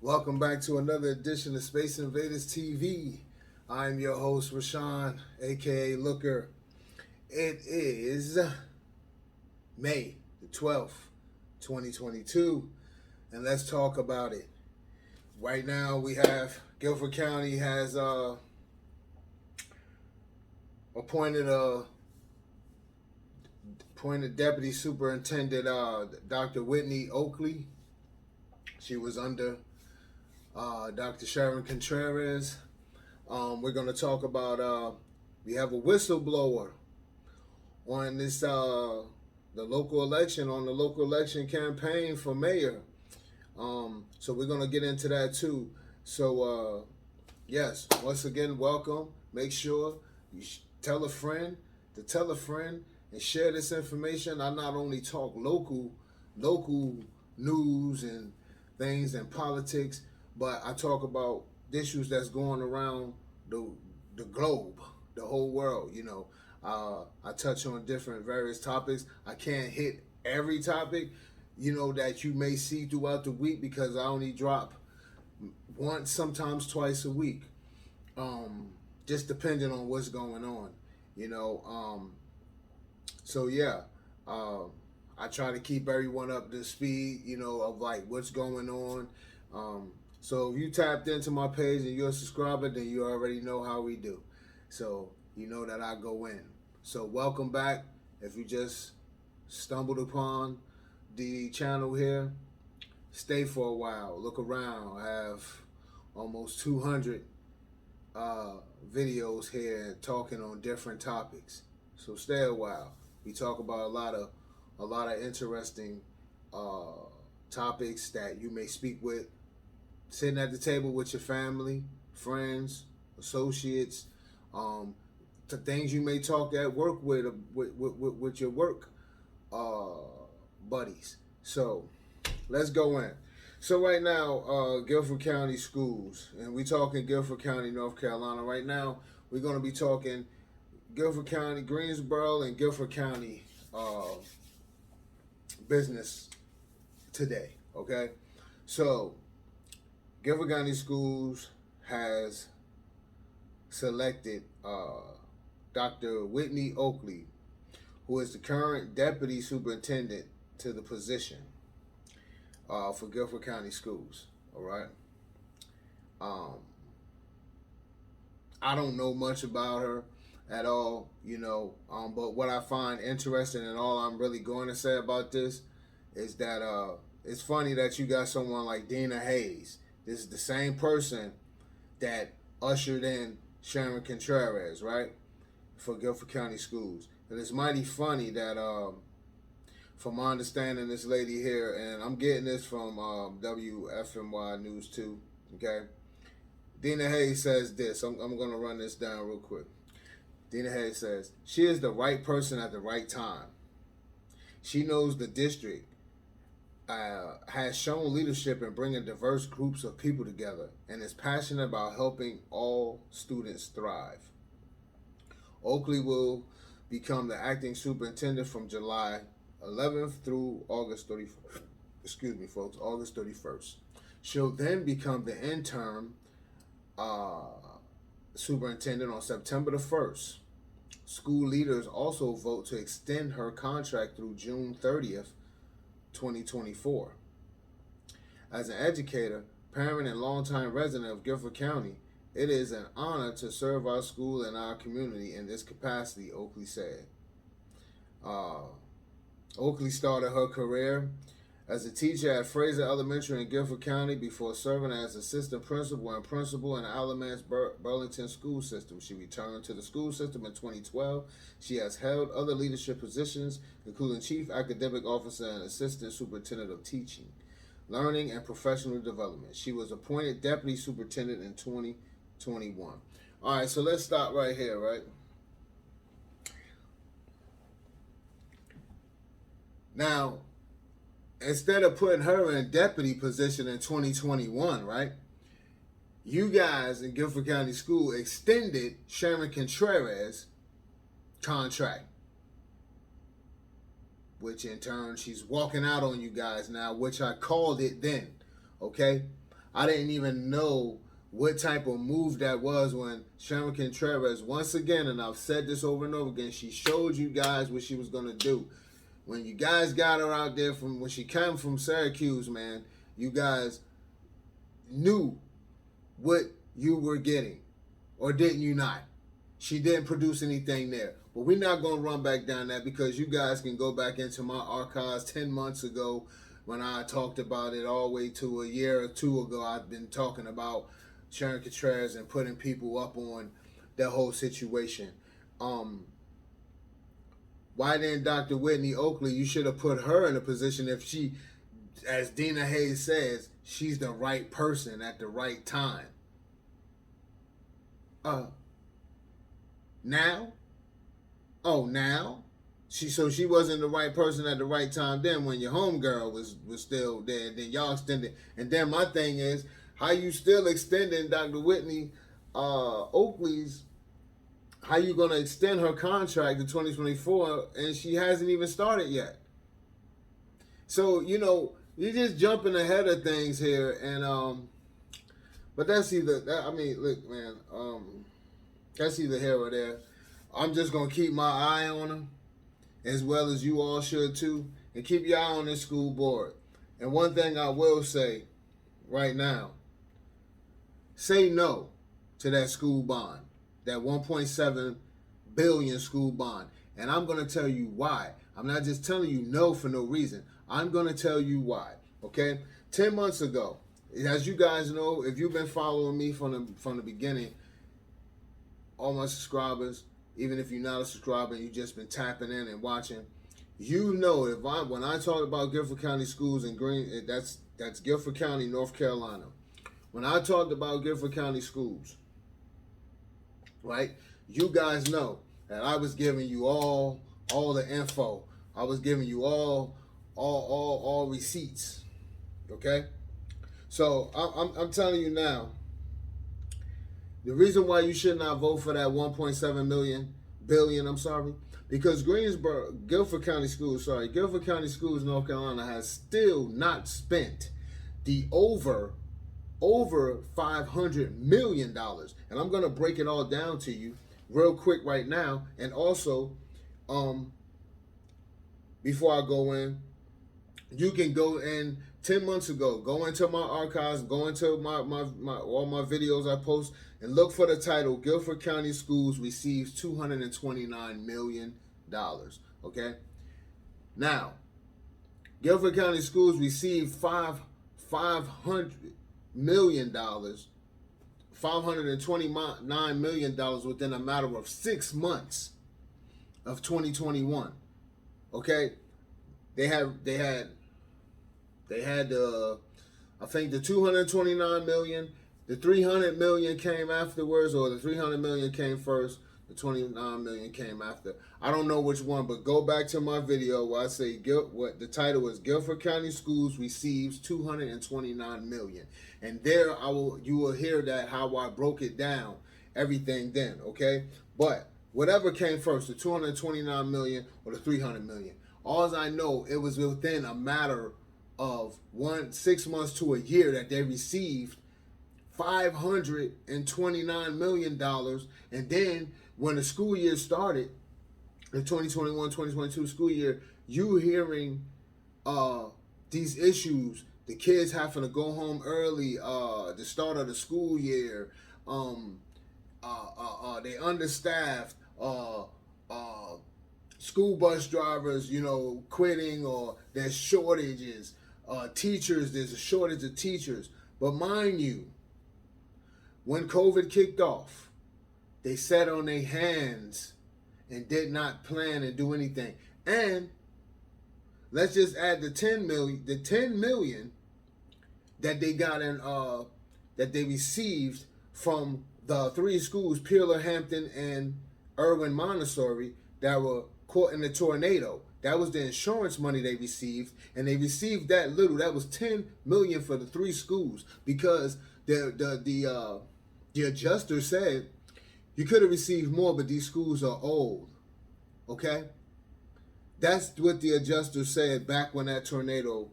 Welcome back to another edition of Space Invaders TV. I'm your host, Rashawn, aka Looker. It is May the 12th, 2022, and let's talk about it. Right now, we have Guilford County has appointed Deputy Superintendent Dr. Whitney Oakley. She was under Dr. Sharon Contreras. We're going to talk about, we have a whistleblower on this, the local election, on the local election campaign for mayor. So we're going to get into that too. So, yes, once again, welcome. Make sure you tell a friend to tell a friend and share this information. I not only talk local news and things and politics, but I talk about issues that's going around the globe, the whole world. You know, I touch on different various topics. I can't hit every topic, you know, that you may see throughout the week because I only drop once, sometimes twice a week, just depending on what's going on, you know. So yeah, I try to keep everyone up to speed, you know, of like what's going on. So if you tapped into my page and you're a subscriber, then you already know how we do. So you know that I go in. So welcome back. If you just stumbled upon the channel here, stay for a while. Look around. I have almost 200 videos here talking on different topics. So stay a while. We talk about a lot of interesting topics that you may speak with, sitting at the table with your family, friends, associates, to things you may talk at work with your work buddies. So let's go in. So right now, Guilford County schools, and we talking Guilford County, North Carolina. Right now, we're going to be talking Guilford County, Greensboro, and Guilford County business today. Okay, so Guilford County Schools has selected Dr. Whitney Oakley, who is the current deputy superintendent, to the position for Guilford County Schools. All right. I don't know much about her at all, you know, but what I find interesting, and all I'm really going to say about this, is that it's funny that you got someone like Dina Hayes. This is the same person that ushered in Sharon Contreras, right, for Guilford County Schools. And it's mighty funny that, from my understanding, this lady here, and I'm getting this from WFMY News 2, okay? Dina Hayes says this. I'm going to run this down real quick. Dina Hayes says, she is the right person at the right time. She knows the district has shown leadership in bringing diverse groups of people together and is passionate about helping all students thrive. Oakley will become the acting superintendent from July 11th through August 31st. Excuse me, folks, August 31st. She'll then become the interim superintendent on September the 1st. School leaders also vote to extend her contract through June 30th, 2024. As an educator, parent, and longtime resident of Guilford County, it is an honor to serve our school and our community in this capacity, Oakley said. Oakley started her career as a teacher at Fraser Elementary in Guilford County before serving as assistant principal and principal in the Alamance Burlington school system. She returned to the school system in 2012. She has held other leadership positions, including chief academic officer and assistant superintendent of teaching, learning, and professional development. She was appointed deputy superintendent in 2021. All right, so let's stop right here, right? Now, instead of putting her in deputy position in 2021, right, you guys in Guilford County School extended Sharon Contreras' contract, which in turn she's walking out on you guys now, which I called it then, okay? I didn't even know what type of move that was when Sharon Contreras, once again, and I've said this over and over again, she showed you guys what she was going to do. When you guys got her out there from, when she came from Syracuse, man, you guys knew what you were getting, or didn't you not? She didn't produce anything there. But we're not going to run back down that, because you guys can go back into my archives 10 months ago when I talked about it, all the way to a year or two ago. I've been talking about Sharon Contreras and putting people up on that whole situation. Why didn't Dr. Whitney Oakley, you should have put her in a position, if she, as Dina Hayes says, she's the right person at the right time. Now? Oh, now? So she wasn't the right person at the right time then, when your homegirl was still there, and then y'all extended. And then my thing is, how you still extending Dr. Whitney Oakley's, how you going to extend her contract to 2024 and she hasn't even started yet? So, you know, you're just jumping ahead of things here. And, but that's either, I mean, look, man, that's either here or there. I'm just going to keep my eye on her, as well as you all should too, and keep your eye on this school board. And one thing I will say right now, say no to that school bond, that 1.7 billion school bond. And I'm going to tell you why. I'm not just telling you no for no reason. I'm going to tell you why. Okay? 10 months ago, as you guys know, if you've been following me from the beginning, all my subscribers, even if you're not a subscriber and you've just been tapping in and watching, you know, when I talk about Guilford County schools in that's Guilford County, North Carolina. When I talked about Guilford County schools, right, you guys know that I was giving you all the info. I was giving you all receipts. Okay? So I'm telling you now, the reason why you should not vote for that 1.7 billion, because Guilford County Schools, North Carolina has still not spent the over $500 million. And I'm going to break it all down to you real quick right now. And also, before I go in, you can go in 10 months ago, go into my archives, go into my all my videos I post, and look for the title, Guilford County Schools Receives $229 million. Okay? Now, Guilford County Schools received $500 million, $529 million within a matter of 6 months of 2021. Okay? They had I think the 229 million, the 300 million came afterwards, or the 300 million came first, the 29 million came after. I don't know which one, but go back to my video where I say what the title is, Guilford County Schools Receives 229 million. And there you will hear that, how I broke it down, everything then, okay? But whatever came first, the 229 million or the 300 million, all I know, it was within a matter of 6 months to a year that they received $529 million. And then when the school year started, the 2021-2022 school year, you hearing these issues, the kids having to go home early, the start of the school year, they understaffed, school bus drivers, you know, quitting, or there's shortages, teachers, there's a shortage of teachers. But mind you, when COVID kicked off, they sat on their hands and did not plan and do anything. And let's just add the 10 million that they got in, that they received from the 3 schools, Peeler, Hampton, and Irwin Montessori, that were caught in the tornado. That was the insurance money they received, and they received that little. That was 10 million for the 3 schools, because the adjuster said you could have received more, but these schools are old. Okay, that's what the adjuster said back when that tornado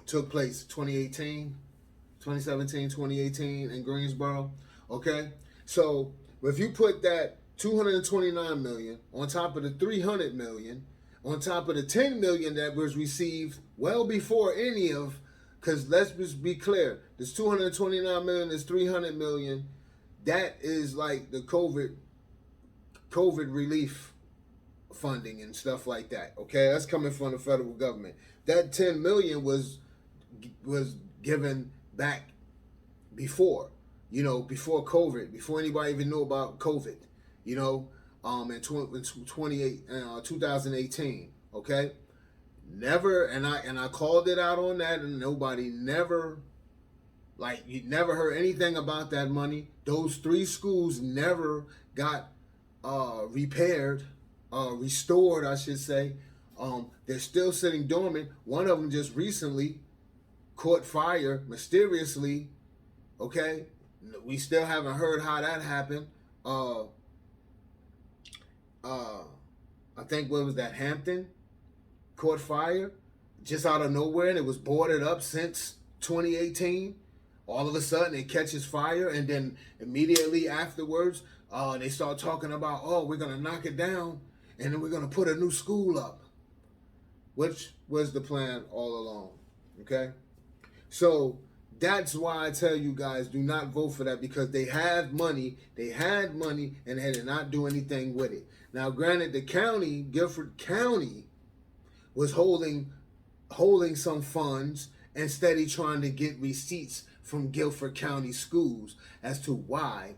took place 2018, 2017, 2018 in Greensboro. Okay, so if you put that 229 million on top of the 300 million, on top of the 10 million that was received well before any of, because let's just be clear, this 229 million, this 300 million, that is like the COVID relief funding and stuff like that. Okay, that's coming from the federal government. That 10 million was given back before, before COVID, before anybody even knew about COVID, in 2018. Okay, never, and I called it out on that, and nobody never, like, you never heard anything about that money. Those 3 schools never got repaired, restored, I should say. They're still sitting dormant. One of them just recently caught fire mysteriously. Okay, we still haven't heard how that happened. I think, what was that, Hampton caught fire just out of nowhere, and it was boarded up since 2018. All of a sudden it catches fire, and then immediately afterwards they start talking about, oh, we're gonna knock it down and then we're gonna put a new school up, which was the plan all along. Okay, so that's why I tell you guys, do not vote for that, because they had money, and they did not do anything with it. Now, granted, the county, Guilford County, was holding some funds and steady trying to get receipts from Guilford County schools as to why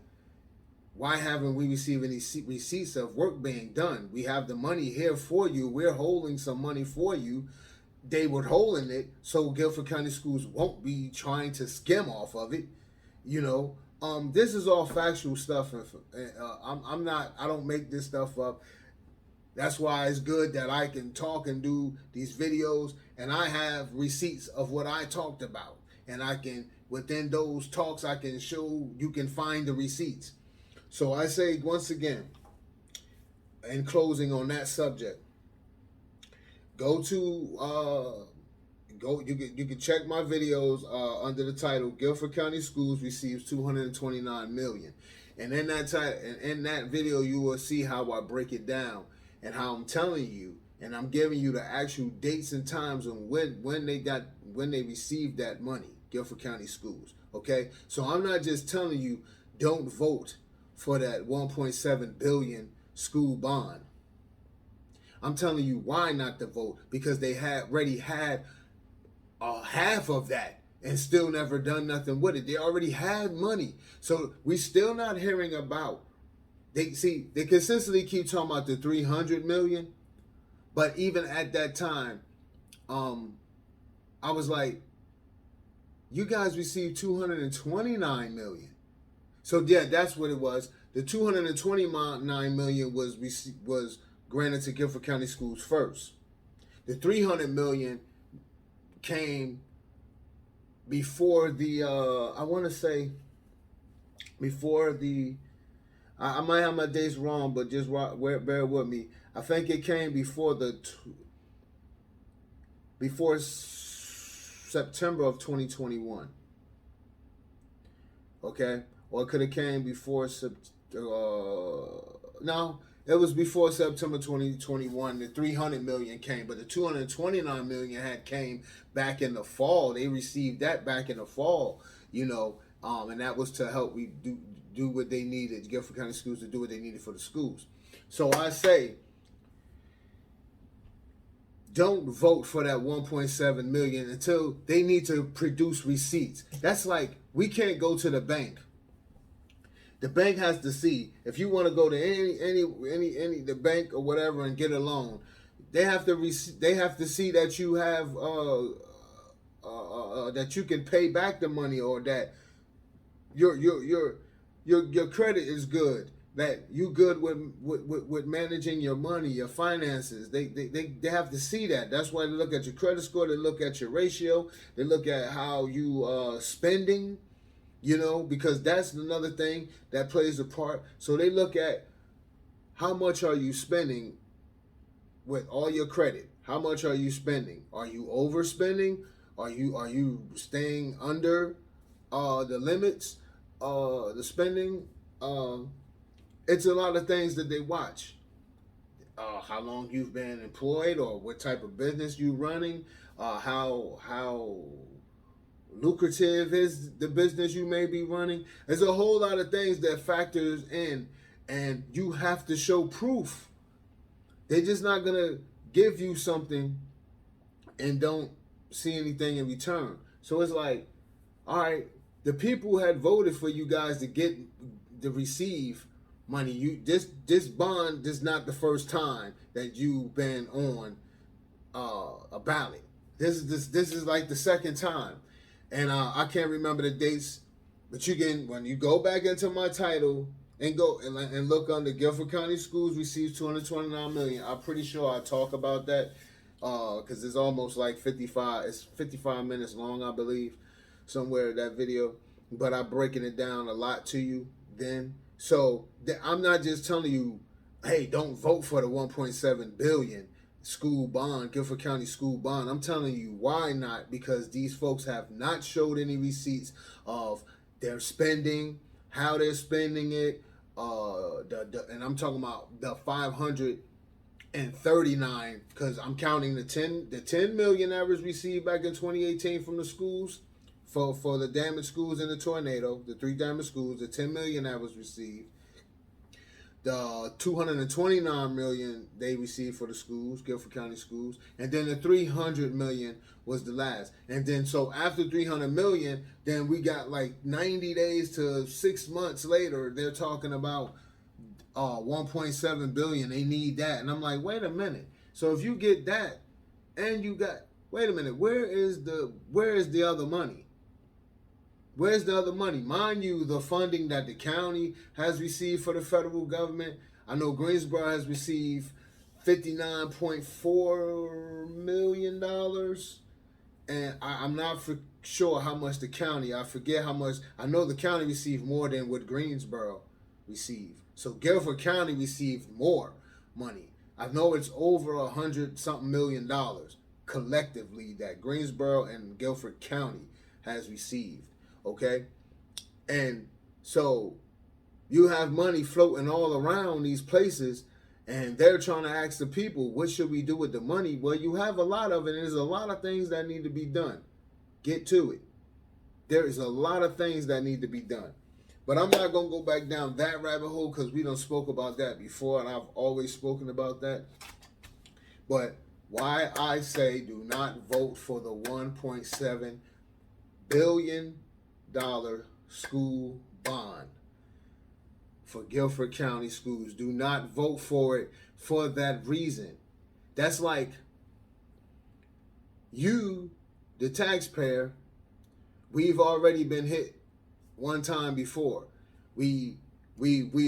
haven't we received any receipts of work being done? We have the money here for you. We're holding some money for you. They were holding it so Guilford County schools won't be trying to skim off of it. This is all factual stuff. I don't make this stuff up. That's why it's good that I can talk and do these videos, and I have receipts of what I talked about. And I can, within those talks, I can show, you can find the receipts. So I say, once again, in closing on that subject, you can check my videos under the title Guilford County Schools Receives 229 million. And in that video you will see how I break it down, and how I'm telling you, and I'm giving you the actual dates and times on when they received that money, Guilford County Schools. Okay? So I'm not just telling you don't vote for that 1.7 billion school bond. I'm telling you why not to vote, because they already had half of that and still never done nothing with it. They already had money. So we still not hearing about, they consistently keep talking about the 300 million, but even at that time, I was like, you guys received 229 million. So yeah, that's what it was. The 229 million was granted to Guilford County Schools first. The 300 million came before the I want to say before the, I might have my dates wrong, but just bear with me. I think it came before September of 2021. Okay, or it could have came before no, it was before September 2021. The 300 million came, but the 229 million had came back in the fall. They received that back in the fall, and that was to help we do what they needed, Guilford County Schools to do what they needed for the schools. So I say, don't vote for that 1.7 million until they need to produce receipts. That's like, we can't go to the bank. The bank has to see, if you want to go to any the bank or whatever and get a loan, they have to see that you have that you can pay back the money, or that your credit is good, that you good with managing your money, your finances. They have to see that. That's why they look at your credit score, they look at your ratio, they look at how you spending, because that's another thing that plays a part. So they look at how much are you spending with all your credit. How much are you spending? Are you overspending? you staying under the limits, the spending? It's a lot of things that they watch. How long you've been employed, or what type of business you running, how lucrative is the business you may be running. There's a whole lot of things that factors in, and you have to show proof. They're just not gonna give you something and don't see anything in return. So it's like, all right, the people had voted for you guys to receive money. This bond is not the first time that you've been on a ballot. This is like the second time, and I can't remember the dates, but you can, when you go back into my title and go and look under Guilford County Schools received $229 million. I'm pretty sure I talk about that because it's almost like 55. It's 55 minutes long, I believe, somewhere that video. But I'm breaking it down a lot to you then. So I'm not just telling you, hey, don't vote for the 1.7 billion school bond, Guilford County school bond. I'm telling you why not, because these folks have not showed any receipts of their spending, how they're spending it, and I'm talking about the 539, because I'm counting the 10 million that was received back in 2018 from the schools for the damaged schools in the tornado, the 3 damaged schools, the 10 million that was received, the 229 million they received for the schools, Guilford County schools, and then the 300 million was the last. And then so after 300 million, then we got like 90 days to 6 months later, they're talking about 1.7 billion. They need that. And I'm like, wait a minute. So if you get that and you got, wait a minute, where is the other money? Where's the other money? Mind you, the funding that the county has received for the federal government, I know Greensboro has received $59.4 million. And I'm not sure how much the county, I forget how much, I know the county received more than what Greensboro received. So Guilford County received more money. I know it's over $100-something million collectively that Greensboro and Guilford County has received. Okay, and so you have money floating all around these places, and they're trying to ask the people, what should we do with the money? Well, you have a lot of it, and there's a lot of things that need to be done. Get to it. There is a lot of things that need to be done. But I'm not going to go back down that rabbit hole because we done spoke about that before, and I've always spoken about that. But why I say do not vote for the $1.7 billion school bond for Guilford County schools. Do not vote for it for that reason. That's like you, the taxpayer, we've already been hit one time before. We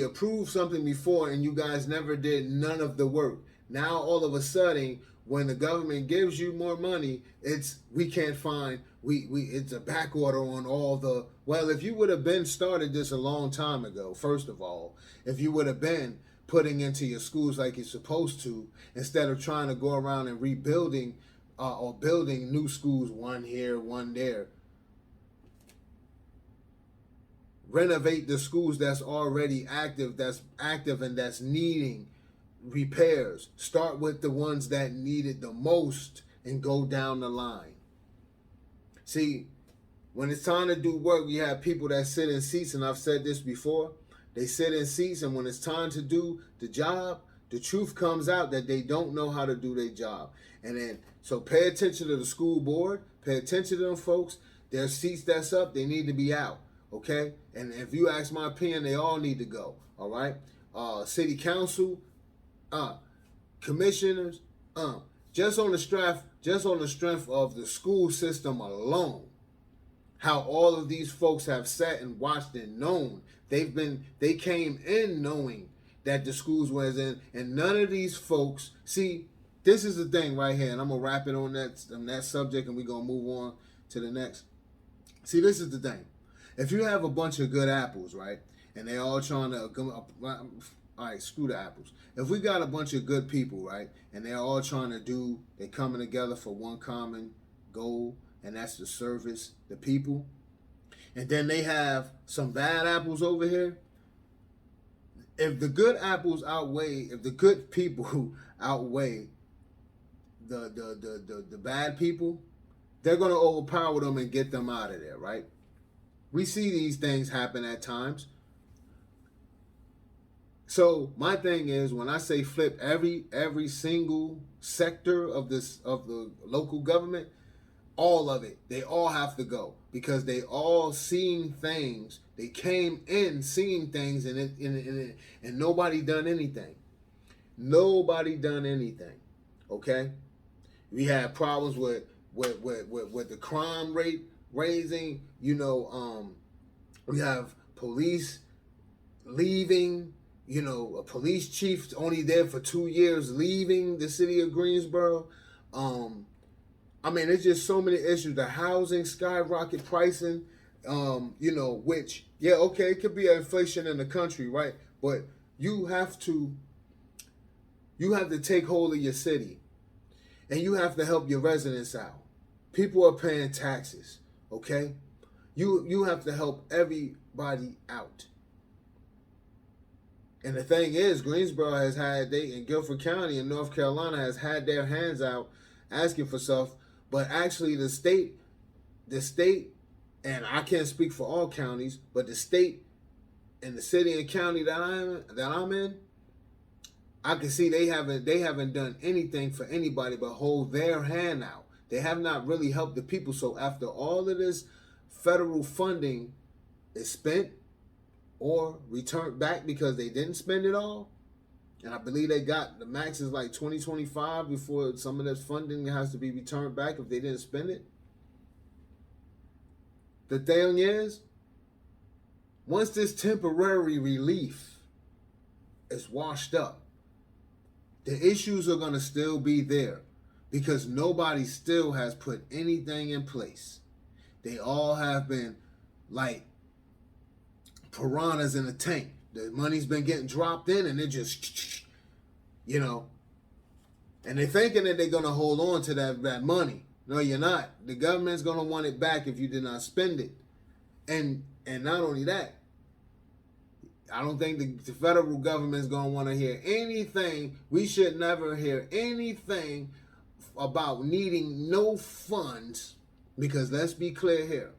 approved something before and you guys never did none of the work. Now all of a sudden, when the government gives you more money, it's a back order on all the, well, if you would have been started this a long time ago, first of all, if you would have been putting into your schools like you're supposed to, instead of trying to go around and rebuilding or building new schools, one here, one there, renovate the schools that's already active and that's needing repairs. Start with the ones that need it the most and go down the line. See, when it's time to do work, we have people that sit in seats, and I've said this before. They sit in seats, and when it's time to do the job, the truth comes out that they don't know how to do their job. And then, so pay attention to the school board. Pay attention to them folks. Their seats that's up, they need to be out. Okay? And if you ask my opinion, they all need to go. All right? City council, commissioners, just on the strength of the school system alone, how all of these folks have sat and watched and known. They came in knowing that the schools was in, and none of these folks, see, this is the thing right here, and I'm gonna wrap it on that subject, and we're gonna move on to the next. See, this is the thing. If you have a bunch of good apples, right, and they all trying to, all right, screw the apples. If we got a bunch of good people, right, and they're all trying to they're coming together for one common goal, and that's to service the people. And then they have some bad apples over here. If the good apples outweigh, if the good people outweigh the bad people, they're going to overpower them and get them out of there, right? We see these things happen at times. So my thing is, when I say flip every single sector of the local government, all of it, they all have to go, because they all seeing things. They came in seeing things, and nobody done anything. Nobody done anything. Okay, we had problems with the crime rate raising. You know, we have police leaving. You know, a police chief only there for 2 years, leaving the city of Greensboro. I mean, it's just so many issues. The housing skyrocket pricing, you know, which, yeah, okay, it could be inflation in the country, right? But you have to take hold of your city, and you have to help your residents out. People are paying taxes, okay? You have to help everybody out. And the thing is, Greensboro has had, in Guilford County in North Carolina has had their hands out asking for stuff, but actually the state, and I can't speak for all counties, but the state and the city and county that I'm in, I can see they haven't done anything for anybody but hold their hand out. They have not really helped the people. So after all of this federal funding is spent or returned back because they didn't spend it all, and I believe they got the max is like 2025 before some of this funding has to be returned back if they didn't spend it. The thing is, once this temporary relief is washed up, the issues are going to still be there, because nobody still has put anything in place. They all have been like piranhas in a tank. The money's been getting dropped in, and it just, you know, and they're thinking that they're going to hold on to that money. No, you're not. The government's going to want it back if you did not spend it. And not only that, I don't think the federal government's going to want to hear anything. We should never hear anything about needing no funds, because let's be clear here.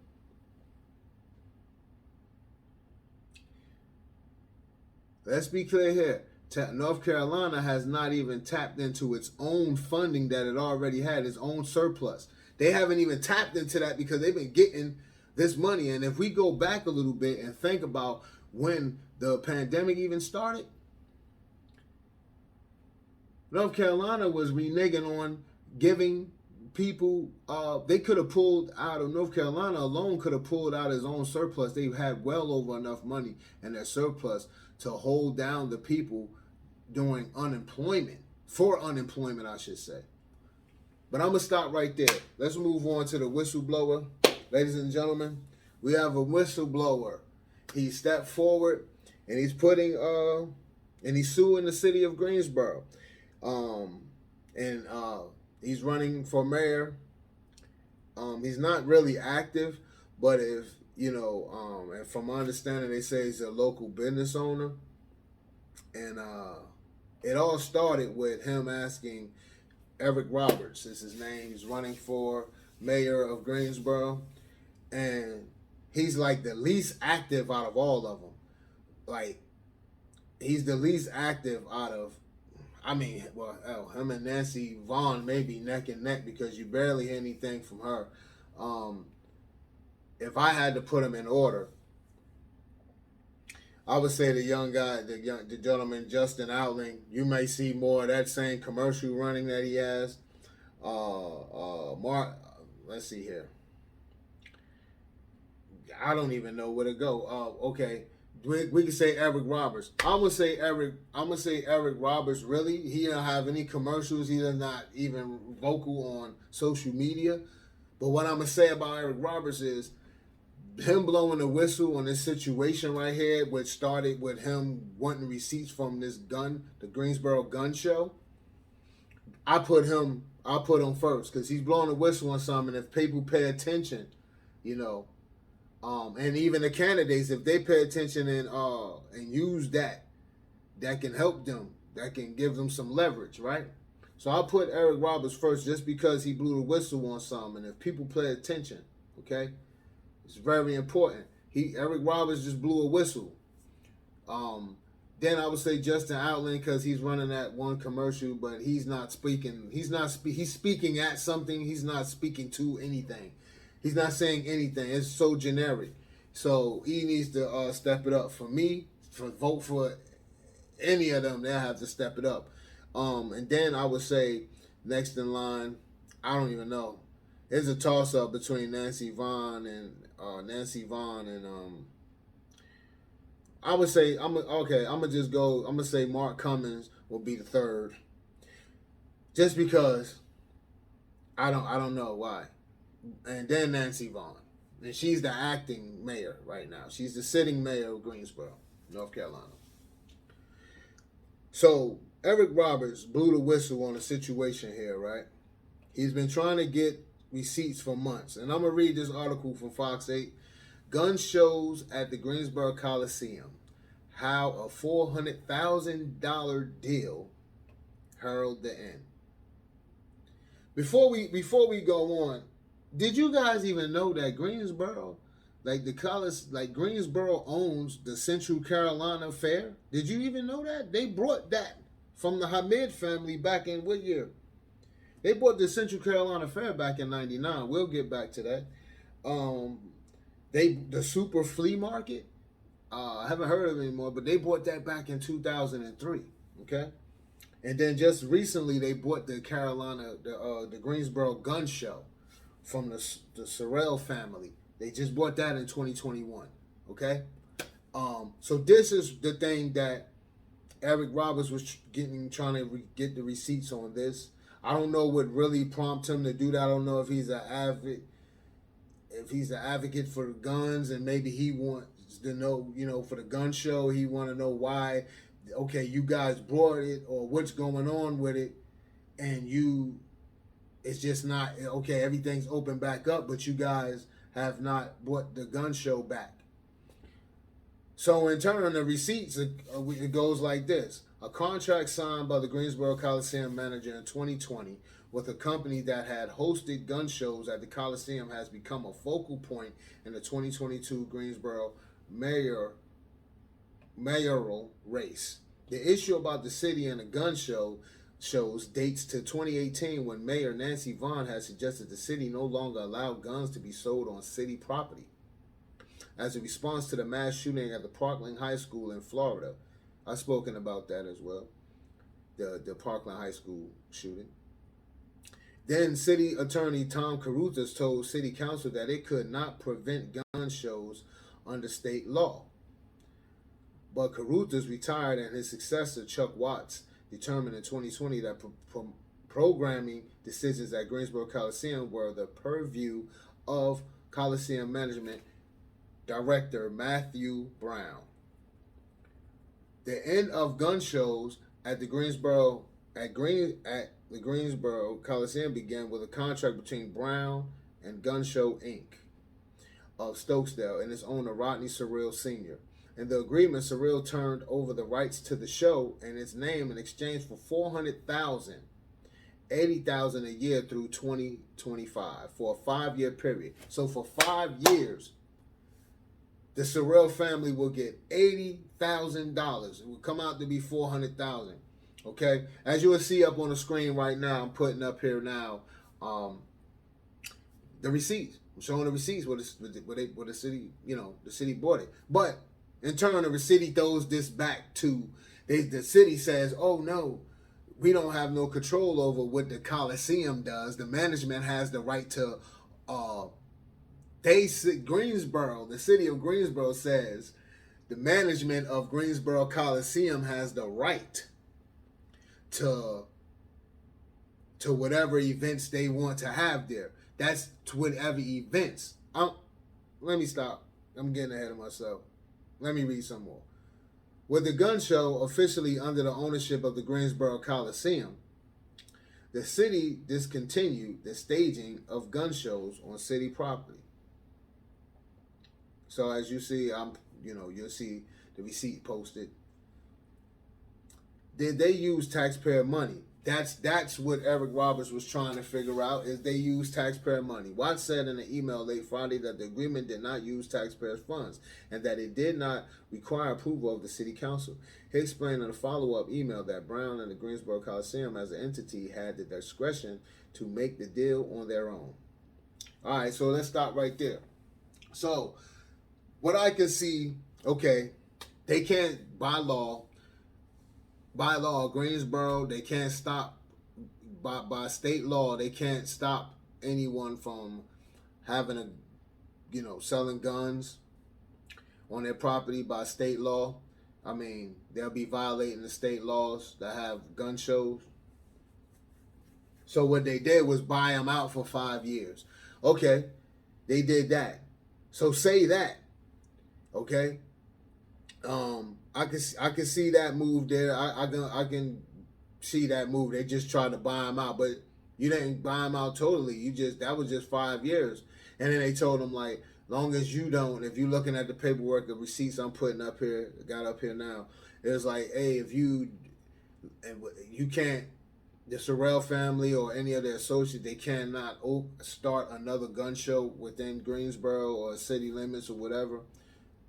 Let's be clear here. North Carolina has not even tapped into its own funding that it already had, its own surplus. They haven't even tapped into that because they've been getting this money. And if we go back a little bit and think about when the pandemic even started, North Carolina was reneging on giving people, they could have pulled out of North Carolina alone, could have pulled out his own surplus. They had well over enough money in their surplus to hold down the people during unemployment, for unemployment, I should say. But I'm going to stop right there. Let's move on to the whistleblower. Ladies and gentlemen, we have a whistleblower. He stepped forward, and he's putting, and he's suing the city of Greensboro. He's running for mayor. He's not really active, but if, you know, and from my understanding, they say he's a local business owner. And it all started with him asking Eric Roberts, is his name. He's running for mayor of Greensboro. And he's like the least active out of all of them. Like, he's the least active out of, I mean, well, him and Nancy Vaughn may be neck and neck because you barely hear anything from her. If I had to put them in order, I would say the young guy, the gentleman, Justin Outling. You may see more of that same commercial running that he has. Let's see here. I don't even know where to go. Okay. We can say Eric Roberts. I'm gonna say Eric Roberts. Really, he don't have any commercials. He does not even vocal on social media. But what I'm gonna say about Eric Roberts is him blowing the whistle on this situation right here, which started with him wanting receipts from this gun, the Greensboro gun show. I put him first because he's blowing the whistle on something. If people pay attention, you know, and even the candidates, if they pay attention and use that, that can help them. That can give them some leverage, right? So I'll put Eric Roberts first just because he blew the whistle on something. And if people pay attention, okay, it's very important. Eric Roberts just blew a whistle. Then I would say Justin Outland because he's running that one commercial, but he's not speaking. He's speaking at something. He's not speaking to anything. He's not saying anything. It's so generic. So he needs to step it up. For me, vote for any of them, they'll have to step it up. And then I would say next in line, I don't even know. It's a toss-up between Nancy Vaughn and I would say I'm gonna say Mark Cummins will be the third. Just because I don't know why. And then Nancy Vaughn. And she's the acting mayor right now. She's the sitting mayor of Greensboro, North Carolina. So Eric Roberts blew the whistle on the situation here, right? He's been trying to get receipts for months. And I'm going to read this article from Fox 8. Gun shows at the Greensboro Coliseum. How a $400,000 deal heralded the end. Before we go on, did you guys even know that Greensboro, Greensboro owns the Central Carolina Fair? Did you even know that? They brought that from the Hamid family back in what year? They bought the Central Carolina Fair back in '99. We'll get back to that. The Super Flea Market. I haven't heard of it anymore, but they bought that back in 2003. Okay, and then just recently they bought the Greensboro Gun Show from the Sorrell family. They just bought that in 2021. Okay, so this is the thing that Eric Roberts was trying to get the receipts on this. I don't know what really prompted him to do that. I don't know if he's an advocate for guns, and maybe he wants to know, for the gun show, he want to know why, okay, you guys brought it, or what's going on with it, and it's just not, okay, everything's open back up, but you guys have not brought the gun show back. So in turn, the receipts, it goes like this. A contract signed by the Greensboro Coliseum manager in 2020 with a company that had hosted gun shows at the Coliseum has become a focal point in the 2022 Greensboro mayoral race. The issue about the city and the gun shows dates to 2018 when Mayor Nancy Vaughn had suggested the city no longer allow guns to be sold on city property. As a response to the mass shooting at the Parkland High School in Florida, I've spoken about that as well, the Parkland High School shooting. Then City Attorney Tom Caruthers told City Council that it could not prevent gun shows under state law. But Caruthers retired, and his successor, Chuck Watts, determined in 2020 that programming decisions at Greensboro Coliseum were the purview of Coliseum Management Director Matthew Brown. The end of gun shows at the Greensboro Coliseum began with a contract between Brown and Gun Show Inc. of Stokesdale and its owner Rodney Sorrell Sr. In the agreement, Sorrell turned over the rights to the show and its name in exchange for $400,000, $80,000 a year through 2025 for a 5-year period. So for 5 years, the Sorrell family will get $80,000. It will come out to be $400,000. Okay, as you will see up on the screen right now, I'm putting up here now the receipts. I'm showing the receipts where the city, the city bought it. But in turn, the city throws this back to the city says, "Oh no, we don't have no control over what the Coliseum does. The management has the right to." Greensboro, the city of Greensboro says the management of Greensboro Coliseum has the right to whatever events they want to have there. That's to whatever events. Let me stop. I'm getting ahead of myself. Let me read some more. With the gun show officially under the ownership of the Greensboro Coliseum, the city discontinued the staging of gun shows on city property. So as you see, you'll see the receipt posted. Did they use taxpayer money? That's what Eric Roberts was trying to figure out, is they used taxpayer money. Watts said in an email late Friday that the agreement did not use taxpayers' funds and that it did not require approval of the city council. He explained in a follow-up email that Brown and the Greensboro Coliseum as an entity had the discretion to make the deal on their own. All right, so let's stop right there. So what I can see, okay, they can't, by law, Greensboro, they can't stop, by state law, they can't stop anyone from having selling guns on their property by state law. I mean, they'll be violating the state laws that have gun shows. So what they did was buy them out for 5 years. Okay, they did that. So say that, okay? I can see that move there. I can see that move. They just tried to buy him out, but you didn't buy him out totally. That was just 5 years, and then they told him, like, long as you don't, if you're looking at the paperwork, the receipts I'm putting up here, got up here now, it was like, hey, if you can't, the Sorrell family or any of their associates, they cannot start another gun show within Greensboro or city limits or whatever,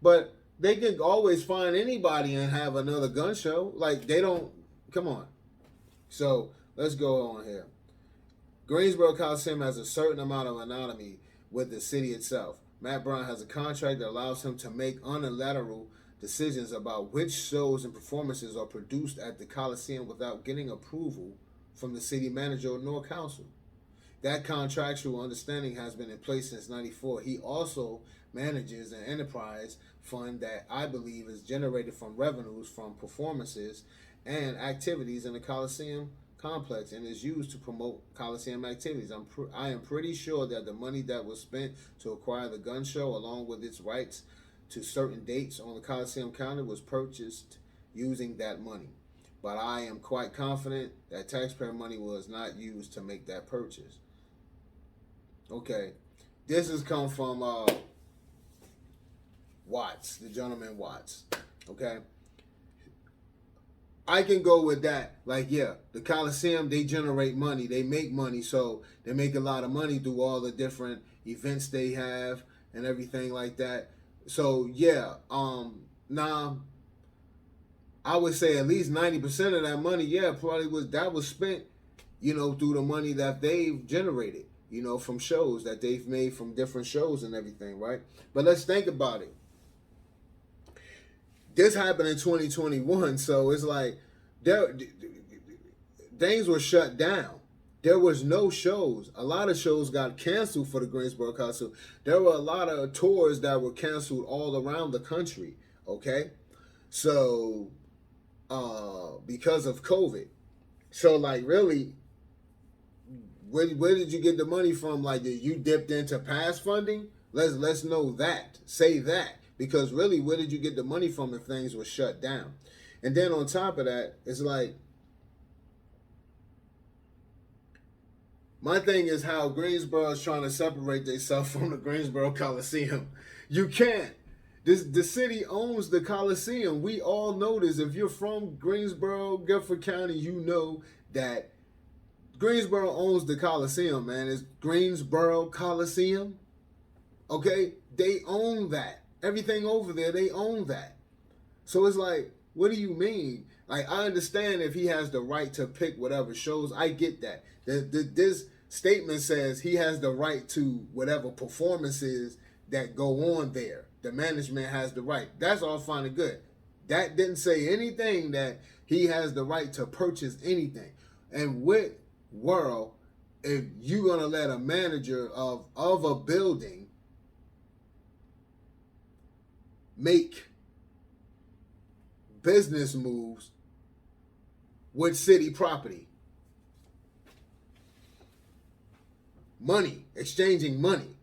but they can always find anybody and have another gun show. Like, they don't, come on. So, let's go on here. Greensboro Coliseum has a certain amount of autonomy with the city itself. Matt Brown has a contract that allows him to make unilateral decisions about which shows and performances are produced at the Coliseum without getting approval from the city manager nor council. That contractual understanding has been in place since '94. He also manages an enterprise fund that I believe is generated from revenues from performances and activities in the Coliseum complex and is used to promote Coliseum activities. I am pretty sure that the money that was spent to acquire the gun show, along with its rights to certain dates on the Coliseum calendar, was purchased using that money. But I am quite confident that taxpayer money was not used to make that purchase. Okay, this has come from Watts, the gentleman Watts. Okay, I can go with that. Like, yeah, the Coliseum, they generate money, they make money, so they make a lot of money through all the different events they have and everything like that. So yeah, I would say at least 90% of that money, yeah, probably was spent, through the money that they've generated, from shows that they've made from different shows and everything, right? But let's think about it. This happened in 2021, so it's like things were shut down. There was no shows. A lot of shows got canceled for the Greensboro Coliseum. There were a lot of tours that were canceled all around the country, okay? So, because of COVID. So, like, really, where did you get the money from? Like, did you dipped into past funding? Let's know that. Say that. Because really, where did you get the money from if things were shut down? And then on top of that, it's like, my thing is how Greensboro is trying to separate themselves from the Greensboro Coliseum. You can't. The city owns the Coliseum. We all know this. If you're from Greensboro, Guilford County, you know that Greensboro owns the Coliseum, man. It's Greensboro Coliseum. Okay? They own that. Everything over there, they own that. So it's like, what do you mean? Like, I understand if he has the right to pick whatever shows. I get that. This statement says he has the right to whatever performances that go on there. The management has the right. That's all fine and good. That didn't say anything that he has the right to purchase anything. And what world, if you're going to let a manager of a building make business moves with city property? Money, exchanging money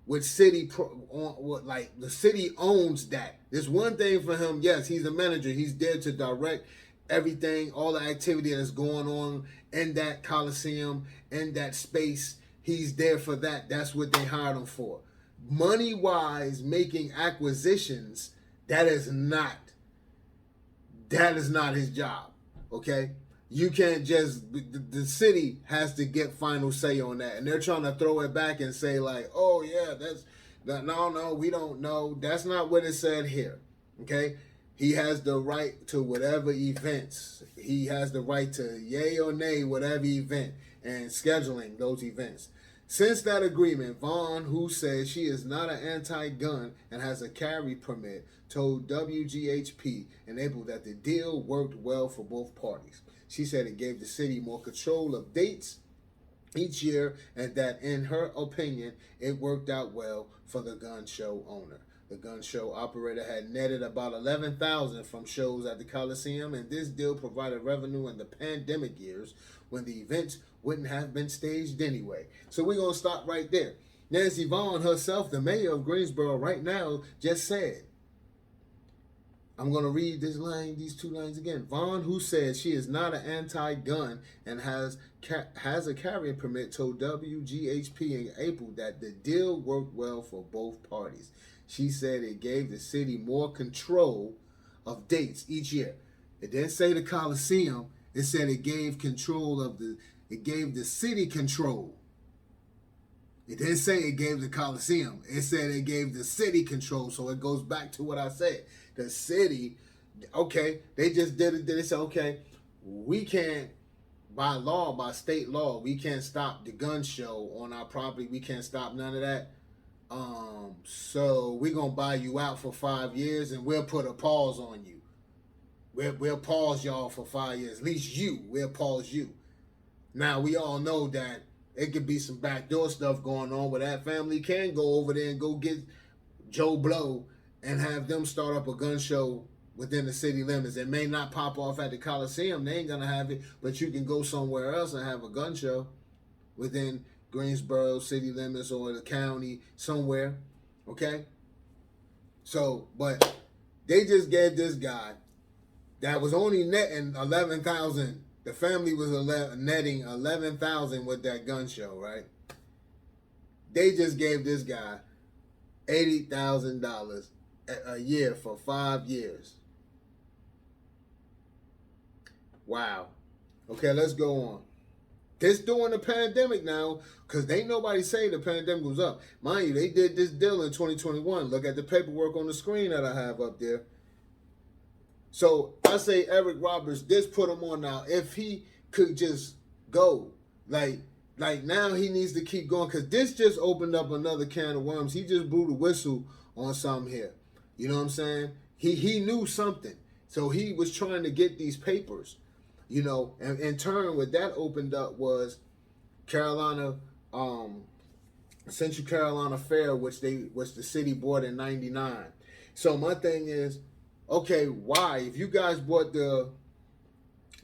with city, like the city owns that. There's one thing for him, yes, he's a manager, he's there to direct everything, all the activity that's going on in that Coliseum, in that space. He's there for that. That's what they hired him for. Money-wise, making acquisitions, that is not his job, okay? You can't just, the city has to get final say on that. And they're trying to throw it back and say like, oh yeah, no, we don't know. That's not what it said here, okay? He has the right to whatever events. He has the right to yay or nay whatever event and scheduling those events. Since that agreement, Vaughn, who says she is not an anti-gun and has a carry permit, told WGHP in April that the deal worked well for both parties. She said it gave the city more control of dates each year and that, in her opinion, it worked out well for the gun show owner. The gun show operator had netted about $11,000 from shows at the Coliseum, and this deal provided revenue in the pandemic years when the events wouldn't have been staged anyway. So we're going to stop right there. Nancy Vaughn herself, the mayor of Greensboro right now, just said, I'm going to read these two lines again. Vaughn, who said she is not an anti-gun and has a carrying permit, told WGHP in April that the deal worked well for both parties. She said it gave the city more control of dates each year. It didn't say the Coliseum. It said it gave it gave the city control. It didn't say it gave the Coliseum. It said it gave the city control. So it goes back to what I said. The city, okay, they just did it. They said, okay, we can't, by law, by state law, we can't stop the gun show on our property. We can't stop none of that. So we're going to buy you out for 5 years and we'll put a pause on you. We'll pause y'all for 5 years. At least we'll pause you. Now, we all know that it could be some backdoor stuff going on where that family can go over there and go get Joe Blow and have them start up a gun show within the city limits. It may not pop off at the Coliseum. They ain't going to have it, but you can go somewhere else and have a gun show within Greensboro city limits or the county somewhere, okay? So, but they just gave this guy that was only netting $11,000. The family was netting $11,000 with that gun show, right? They just gave this guy $80,000 a year for 5 years. Wow. Okay, let's go on. This during the pandemic now, because ain't nobody say the pandemic was up. Mind you, they did this deal in 2021. Look at the paperwork on the screen that I have up there. So I say Eric Roberts, this put him on now. If he could just go, like now he needs to keep going, because this just opened up another can of worms. He just blew the whistle on something here. You know what I'm saying? He knew something. So he was trying to get these papers. You know, and in turn, what that opened up was Carolina, Central Carolina Fair, which the city bought in '99. So my thing is, okay, why? If you guys bought the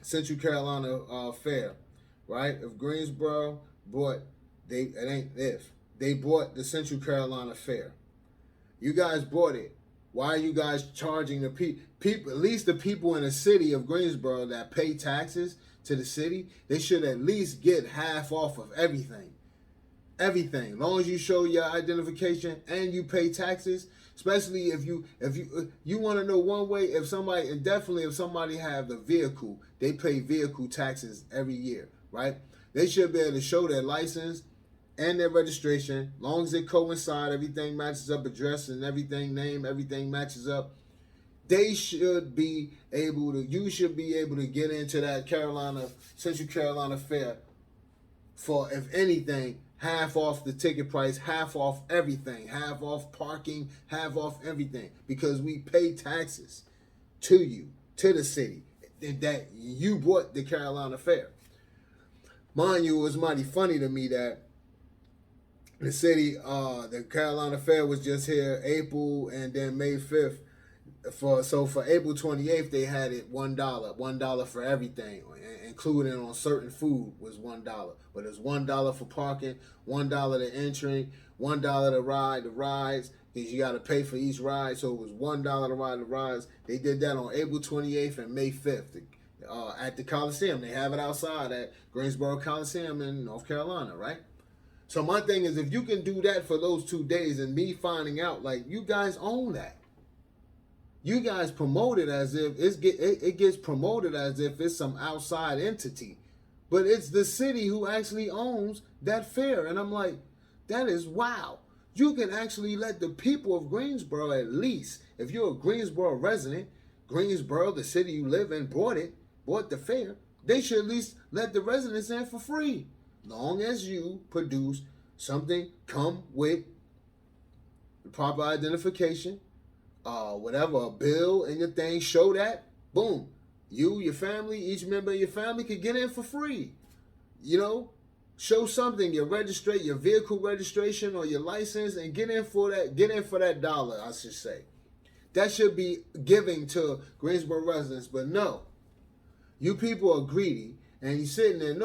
Central Carolina Fair, right? If Greensboro bought, they bought the Central Carolina Fair. You guys bought it. Why are you guys charging the people, at least the people in the city of Greensboro that pay taxes to the city? They should at least get half off of everything. Everything. As long as you show your identification and you pay taxes, especially if you want to know one way, if somebody have the vehicle, they pay vehicle taxes every year, right? They should be able to show their license and their registration, long as it coincide, everything matches up, address and everything, name, everything matches up. You should be able to get into that Central Carolina Fair for, if anything, half off the ticket price, half off everything, half off parking, half off everything, because we pay taxes to you, to the city, that you bought the Carolina Fair. Mind you, it was mighty funny to me that the city, the Carolina Fair was just here April and then May 5th. For April 28th, they had it $1 for everything, including on certain food was $1. But it's $1 for parking, $1 to entry, $1 to ride the rides, because you got to pay for each ride. So it was $1 to ride the rides. They did that on April 28th and May 5th. at the Coliseum. They have it outside at Greensboro Coliseum in North Carolina, right? So my thing is, if you can do that for those 2 days, and me finding out, like, you guys own that. You guys promote it as if it gets promoted as if it's some outside entity. But it's the city who actually owns that fair. And I'm like, that is wow. You can actually let the people of Greensboro, at least, if you're a Greensboro resident, Greensboro, the city you live in, bought the fair, they should at least let the residents in for free. Long as you produce something, come with the proper identification, whatever, a bill and your thing, show that, boom. You, your family, each member of your family could get in for free. You know, show something, your vehicle registration or your license, and get in for that dollar, I should say. That should be giving to Greensboro residents, but no. You people are greedy, and you're sitting there,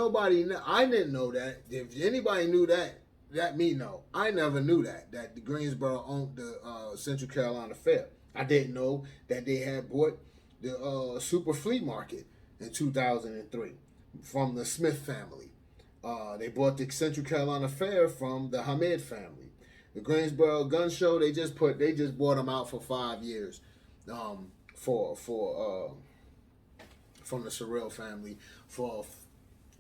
I didn't know that. If anybody knew that, let me know. I never knew that the Greensboro owned the Central Carolina Fair. I didn't know that they had bought the Super Flea Market in 2003 from the Smith family. They bought the Central Carolina Fair from the Hamed family. The Greensboro Gun Show, they just bought them out for 5 years, from the Sorrell family, for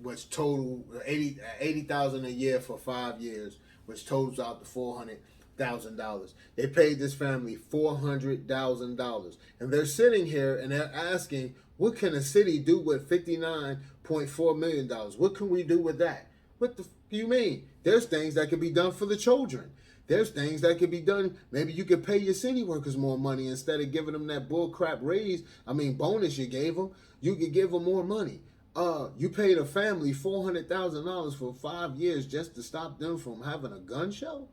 which total $80,000 a year for 5 years, which totals out to $400,000. They paid this family $400,000, and they're sitting here and they're asking, what can a city do with $59.4 million? What can we do with that? What the you mean? There's things that could be done for the children. There's things that could be done. Maybe you could pay your city workers more money instead of giving them that bullcrap bonus you gave them. You could give them more money. You paid a family $400,000 for 5 years just to stop them from having a gun show?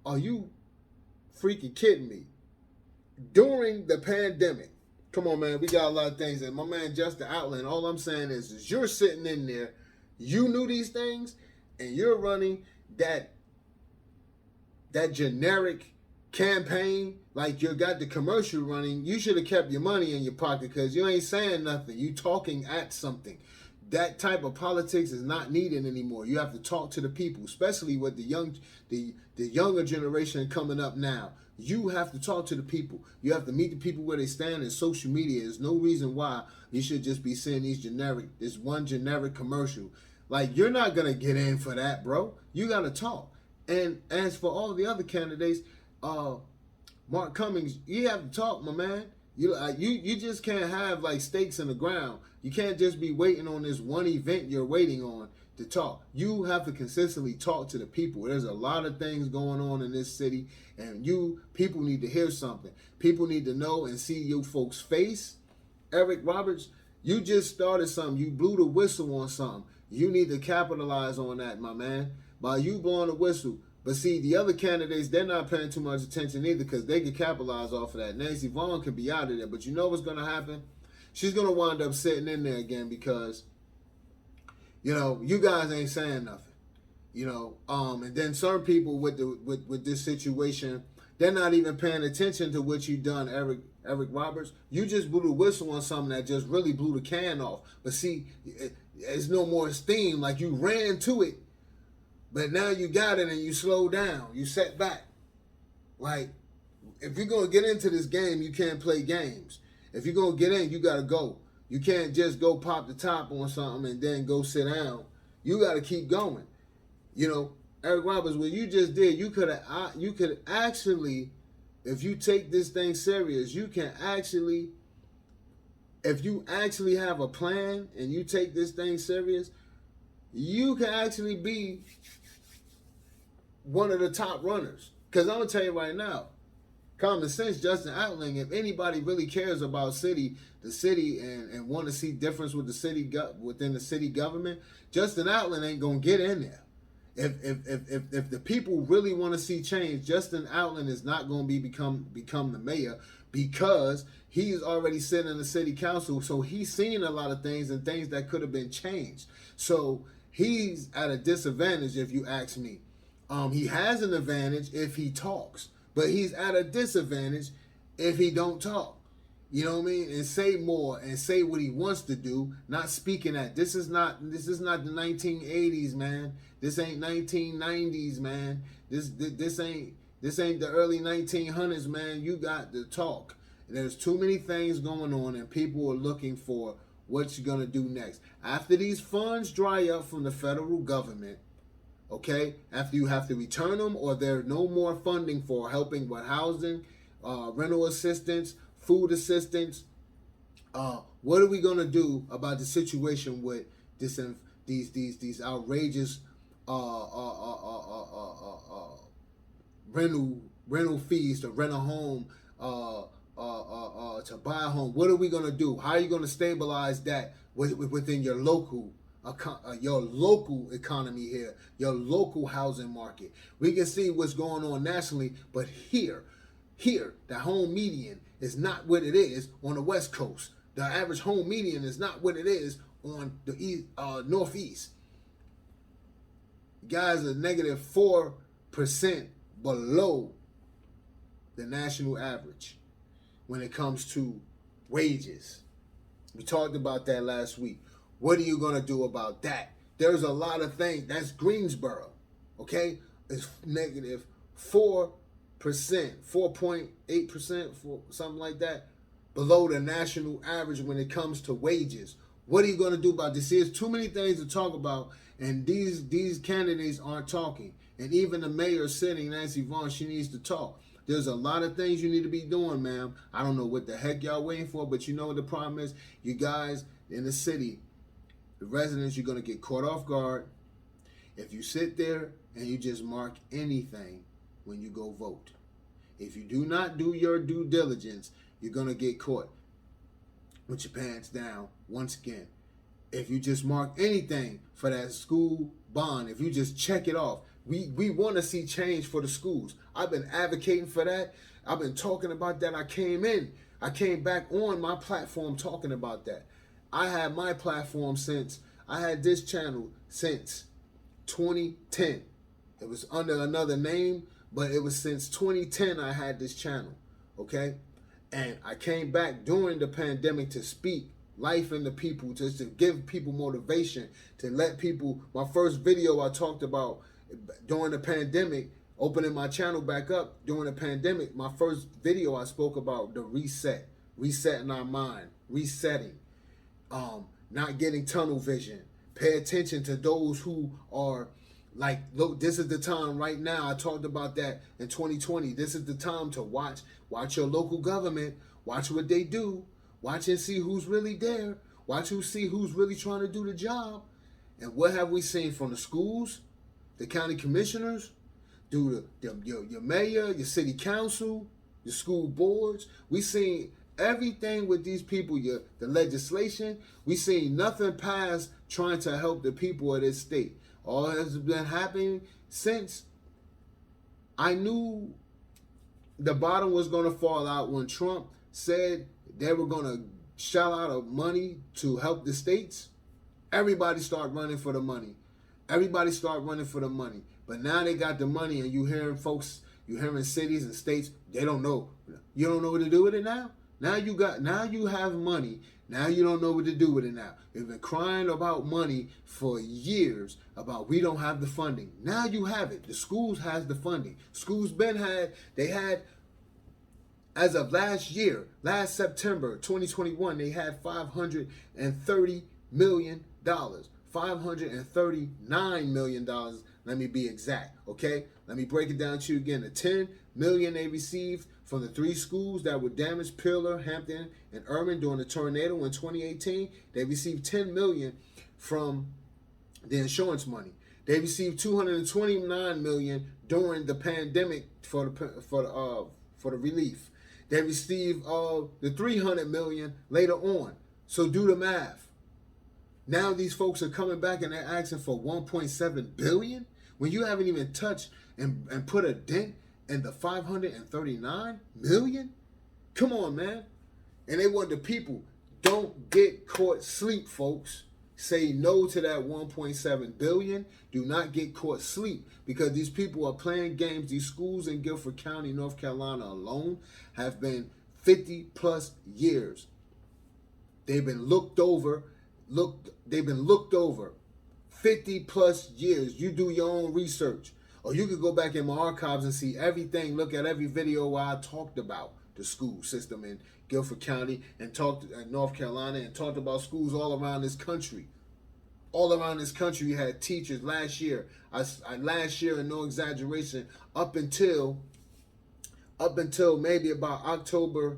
Are you freaking kidding me? During the pandemic, come on, man, we got a lot of things. And my man Justin Outland, all I'm saying is you're sitting in there, you knew these things, and you're running that generic campaign like you got the commercial running. You should have kept your money in your pocket because you ain't saying nothing. You talking at something. That type of politics is not needed anymore. You have to talk to the people, especially with the younger generation coming up now. You have to talk to the people. You have to meet the people where they stand in social media. There's no reason why you should just be seeing this one generic commercial. Like, you're not going to get in for that, bro. You got to talk. And as for all the other candidates, Mark Cummings, you have to talk, my man. You just can't have like stakes in the ground. You can't just be waiting on this one event you're waiting on to talk. You have to consistently talk to the people. There's a lot of things going on in this city, and people need to hear something. People need to know and see you folks' face. Eric Roberts, you just started something. You blew the whistle on something. You need to capitalize on that, my man. By you blowing the whistle. But see, the other candidates, they're not paying too much attention either because they can capitalize off of that. Nancy Vaughn could be out of there. But you know what's going to happen? She's going to wind up sitting in there again because, you guys ain't saying nothing. And then certain people with this situation, they're not even paying attention to what you done, Eric Roberts. You just blew the whistle on something that just really blew the can off. But see, it's no more steam. Like, you ran to it. But now you got it and you slow down. You set back. Like, if you're going to get into this game, you can't play games. If you're going to get in, you got to go. You can't just go pop the top on something and then go sit down. You got to keep going. Eric Roberts, what you just did, you could actually, if you take this thing serious, you can actually, if you actually have a plan and you take this thing serious, you can actually be one of the top runners. Because I'm going to tell you right now, common sense, Justin Outling, if anybody really cares about the city and want to see difference with the city within the city government, Justin Outling ain't going to get in there. If the people really want to see change, Justin Outland is not going to become the mayor because he's already sitting in the city council. So he's seen a lot of things and things that could have been changed. So he's at a disadvantage if you ask me. He has an advantage if he talks, but he's at a disadvantage if he don't talk. You know what I mean? And say more and say what he wants to do, not speaking at. This is not the 1980s, man. This ain't 1990s, man. This ain't the early 1900s, man. You got to talk. There's too many things going on, and people are looking for what you're gonna do next. After these funds dry up from the federal government, okay, after you have to return them, or there's no more funding for helping with housing, rental assistance, food assistance, what are we gonna do about the situation with these outrageous rental fees to rent a home, to buy a home? What are we gonna do? How are you gonna stabilize that within your local economy here, your local housing market? We can see what's going on nationally, but here, the home median is not what it is on the West Coast. The average home median is not what it is on the east, Northeast. Guys are -4% below the national average when it comes to wages. We talked about that last week. What are you going to do about that? There's a lot of things. That's Greensboro, okay? It's -4%, 4.8%, something like that, below the national average when it comes to wages. What are you going to do about this? There's too many things to talk about, and these candidates aren't talking. And even the mayor sitting, Nancy Vaughn, she needs to talk. There's a lot of things you need to be doing, ma'am. I don't know what the heck y'all waiting for, but you know what the problem is? You guys in the city, the residents, you're going to get caught off guard if you sit there and you just mark anything when you go vote. If you do not do your due diligence, you're going to get caught with your pants down once again. If you just mark anything for that school bond, if you just check it off, we want to see change for the schools. I've been advocating for that. I've been talking about that. I came back on my platform talking about that. I had my platform I had this channel since 2010. It was under another name, but it was since 2010 I had this channel, okay? And I came back during the pandemic to speak life into people, just to give people motivation, to let people, my first video I talked about during the pandemic, opening my channel back up during the pandemic, my first video I spoke about the resetting our mind, resetting, not getting tunnel vision. Pay attention to those who are like, look, this is the time right now. I talked about that in 2020. This is the time to watch your local government, watch what they do, watch and see who's really there, see who's really trying to do the job. And what have we seen from the schools, the county commissioners, your mayor, your city council, your school boards? We seen everything with these people, the legislation. We seen nothing past trying to help the people of this state. All has been happening since I knew the bottom was going to fall out when Trump said they were going to shell out of money to help the states. Everybody start running for the money. But now they got the money, and you hearing cities and states, they don't know. You don't know what to do with it now? Now you have money. Now you don't know what to do with it now. You've been crying about money for years, about we don't have the funding. Now you have it. The schools has the funding. Schools they had, as of last September 2021, they had $530 million. $539 million, let me be exact, okay? Let me break it down to you again. The $10 million they received from the 3 schools that were damaged, Peeler, Hampton, and Irving, during the tornado in 2018. They received $10 million from the insurance money. They received $229 million during the pandemic for the relief. They received the $300 million later on. So do the math. Now these folks are coming back and they're asking for $1.7 billion when you haven't even touched and put a dent in the $539 million? Come on, man. And they want the people, don't get caught sleep, folks. Say no to that $1.7 billion. Do not get caught sleep, because these people are playing games. These schools in Guilford County, North Carolina alone have been 50 plus years. They've been looked over. They've been looked over 50 plus years. You do your own research. Or you could go back in my archives and see everything, look at every video where I talked about the school system in Guilford County and talked in North Carolina and talked about schools all around this country. All around this country, you had teachers last year. Last year, and no exaggeration, up until maybe about October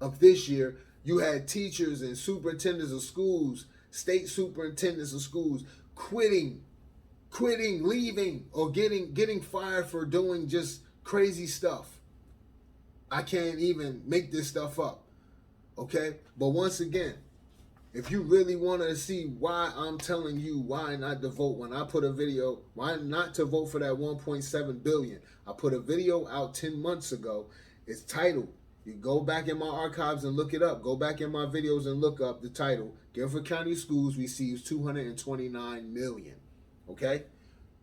of this year, you had teachers and superintendents of schools, state superintendents of schools, quitting, leaving, or getting fired for doing just crazy stuff. I can't even make this stuff up, okay? But once again, if you really want to see why I'm telling you why not to vote, when I put a video, why not to vote for that 1.7 billion, I put a video out 10 months ago. It's titled, you go back in my archives and look it up. Go back in my videos and look up the title, Guilford County Schools receives $229 million, okay?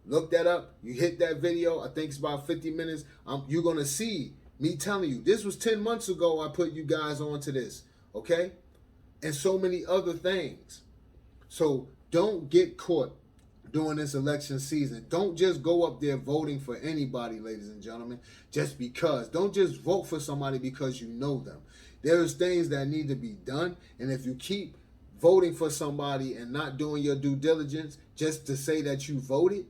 Look that up. You hit that video. I think it's about 50 minutes. You're going to see me telling you. This was 10 months ago I put you guys onto this, okay? And so many other things. So don't get caught during this election season. Don't just go up there voting for anybody, ladies and gentlemen, just because. Don't just vote for somebody because you know them. There's things that need to be done. And if you keep voting for somebody and not doing your due diligence just to say that you voted,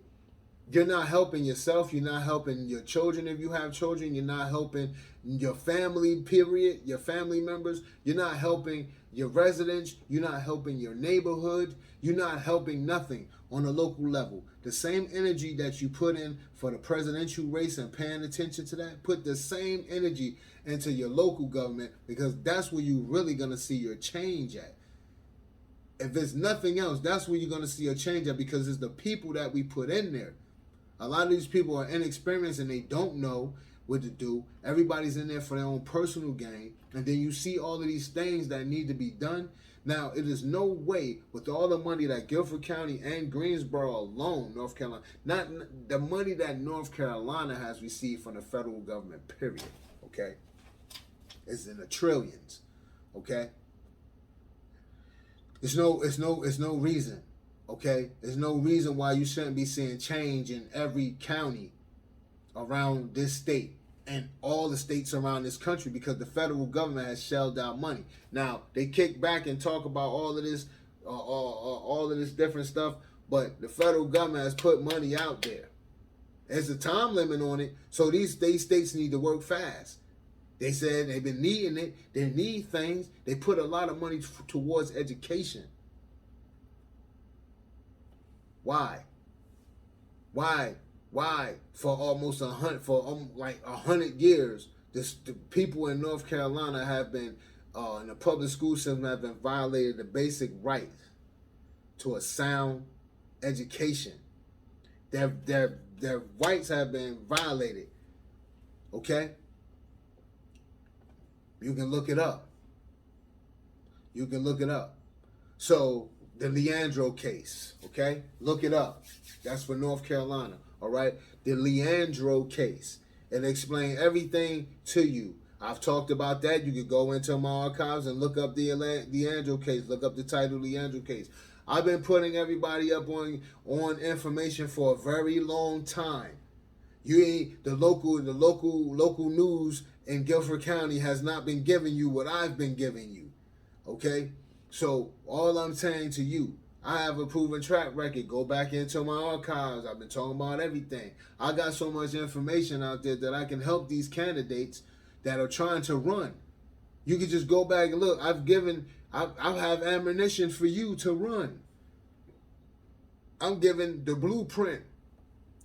you're not helping yourself. You're not helping your children if you have children. You're not helping your family, period, your family members. You're not helping your residents. You're not helping your neighborhood. You're not helping nothing on a local level. The same energy that you put in for the presidential race and paying attention to that, put the same energy into your local government, because that's where you're really going to see your change at. If it's nothing else, that's where you're going to see a change at, because it's the people that we put in there. A lot of these people are inexperienced and they don't know what to do. Everybody's in there for their own personal gain. And then you see all of these things that need to be done. Now, it is no way, with all the money that Guilford County and Greensboro alone, North Carolina, not the money that North Carolina has received from the federal government, period, okay, is in the trillions, okay? It's no reason. Okay, there's no reason why you shouldn't be seeing change in every county around this state and all the states around this country, because the federal government has shelled out money. Now, they kick back and talk about all of this different stuff, but the federal government has put money out there. There's a time limit on it, so these states need to work fast. They said they've been needing it. They need things. They put a lot of money towards education. Why? For almost 100 years, the people in North Carolina have been, in the public school system, have been violated the basic right to a sound education. Their rights have been violated. Okay? You can look it up. So, the Leandro case, okay? Look it up. That's for North Carolina, all right? The Leandro case. It explains everything to you. I've talked about that. You could go into my archives and look up the Leandro case. Look up the title Leandro case. I've been putting everybody up on information for a very long time. You ain't the local news in Guilford County has not been giving you what I've been giving you, okay? So all I'm saying to you, I have a proven track record. Go back into my archives. I've been talking about everything. I got so much information out there that I can help these candidates that are trying to run. You can just go back and look. I have ammunition for you to run. I'm giving the blueprint.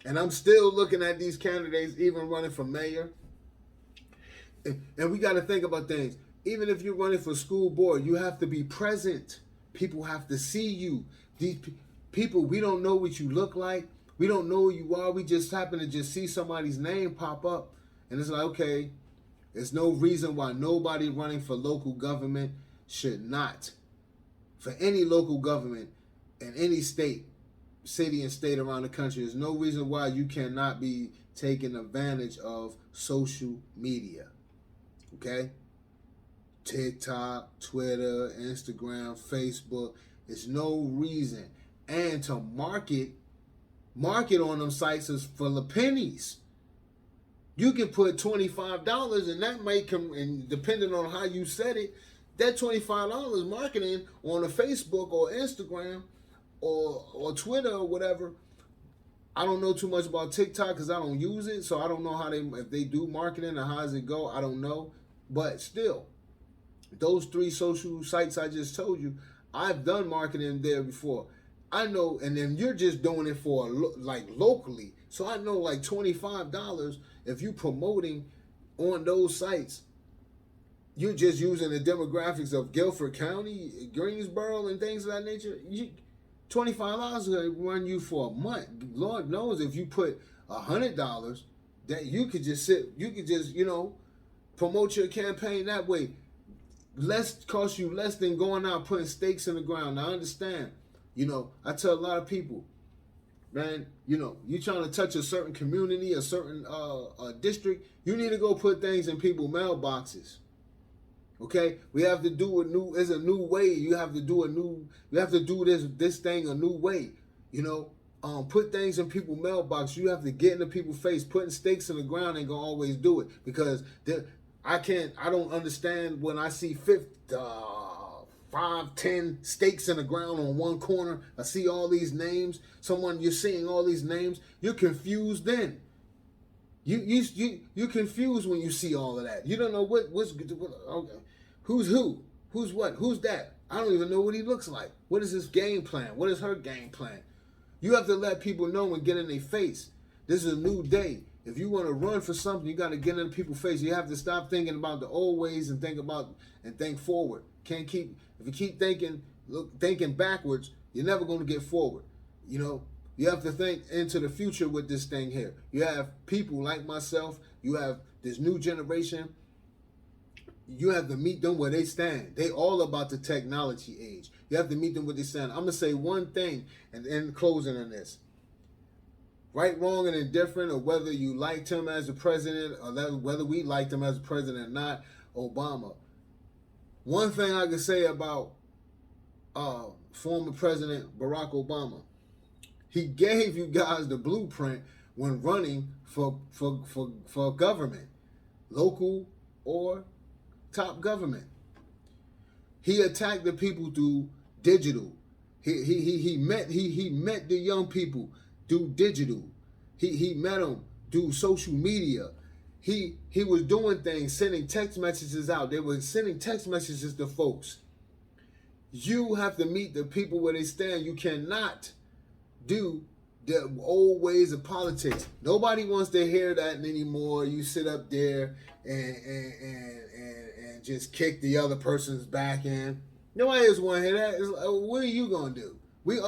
And I'm still looking at these candidates even running for mayor. And we got to think about things. Even if you're running for school board, you have to be present. People have to see you. These people, we don't know what you look like. We don't know who you are. We just happen to just see somebody's name pop up. And it's like, okay, there's no reason why nobody running for local government should not. For any local government in any state, city and state around the country, there's no reason why you cannot be taking advantage of social media. Okay? TikTok, Twitter, Instagram, Facebook. It's no reason. And to market on them sites is for the pennies. You can put $25 and that may come, and depending on how you set it, that $25 marketing on a Facebook or Instagram or Twitter or whatever. I don't know too much about TikTok because I don't use it, so I don't know if they do marketing or how does it go. I don't know, but still, those 3 social sites I just told you, I've done marketing there before. I know, and then you're just doing it for like locally. So I know like $25 if you promoting on those sites, you're just using the demographics of Guilford County, Greensboro, and things of that nature. $25 will run you for a month. Lord knows if you put $100, that you could just promote your campaign that way. Cost you less than going out putting stakes in the ground. Now I understand. I tell a lot of people, man, you trying to touch a certain community, a certain district, you need to go put things in people's mailboxes. Okay, we have to do it's a new way. You have to do this thing a new way. Put things in people's mailbox. You have to get into people's face. Putting stakes in the ground ain't gonna always do it, because I don't understand when I see 5, 10 stakes in the ground on one corner. I see all these names. You're seeing all these names. You're confused then. You're confused when you see all of that. You don't know okay. Who's who? Who's what? Who's that? I don't even know what he looks like. What is his game plan? What is her game plan? You have to let people know and get in their face. This is a new day. If you want to run for something, you got to get in people's face. You have to stop thinking about the old ways and think forward. If you keep thinking backwards, you're never going to get forward. You have to think into the future with this thing here. You have people like myself. You have this new generation. You have to meet them where they stand. They all about the technology age. You have to meet them where they stand. I'm going to say one thing and end closing on this. Right, wrong, and indifferent, or whether you liked him as a president or whether we liked him as a president or not, Obama. One thing I can say about former President Barack Obama, he gave you guys the blueprint when running for government, local or top government. He attacked the people through digital. He met the young people through digital. He met them through social media. He was doing things, sending text messages out. They were sending text messages to folks. You have to meet the people where they stand. You cannot do the old ways of politics. Nobody wants to hear that anymore. You sit up there and just kick the other person's back in. Nobody just want to hear that. It's like, what are you gonna do? We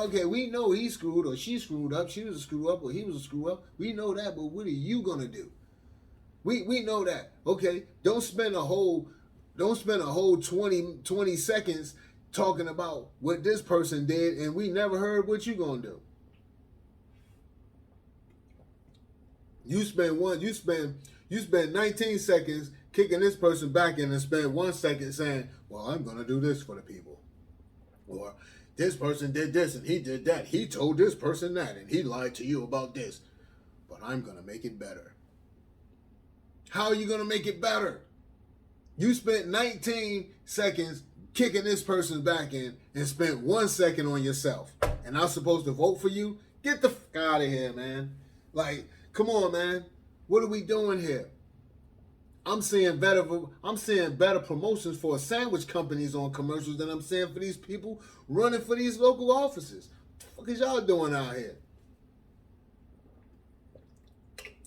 know he screwed or she screwed up. She was a screw up or he was a screw up. We know that, but what are you gonna do? We know that. Okay, don't spend a whole 20 seconds talking about what this person did and we never heard what you gonna do. You spend 19 seconds kicking this person back in and spend 1 second saying, well, I'm gonna do this for the people. Or this person did this and he did that. He told this person that and he lied to you about this. But I'm gonna make it better. How are you gonna make it better? You spent 19 seconds kicking this person's back in and spent 1 second on yourself. And I'm supposed to vote for you? Get the fuck out of here, man. Like, come on, man. What are we doing here? I'm seeing better promotions for sandwich companies on commercials than I'm seeing for these people running for these local offices. What the fuck is y'all doing out here?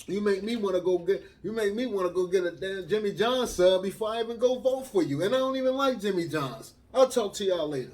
You make me want to go get a damn Jimmy John's sub before I even go vote for you. And I don't even like Jimmy John's. I'll talk to y'all later.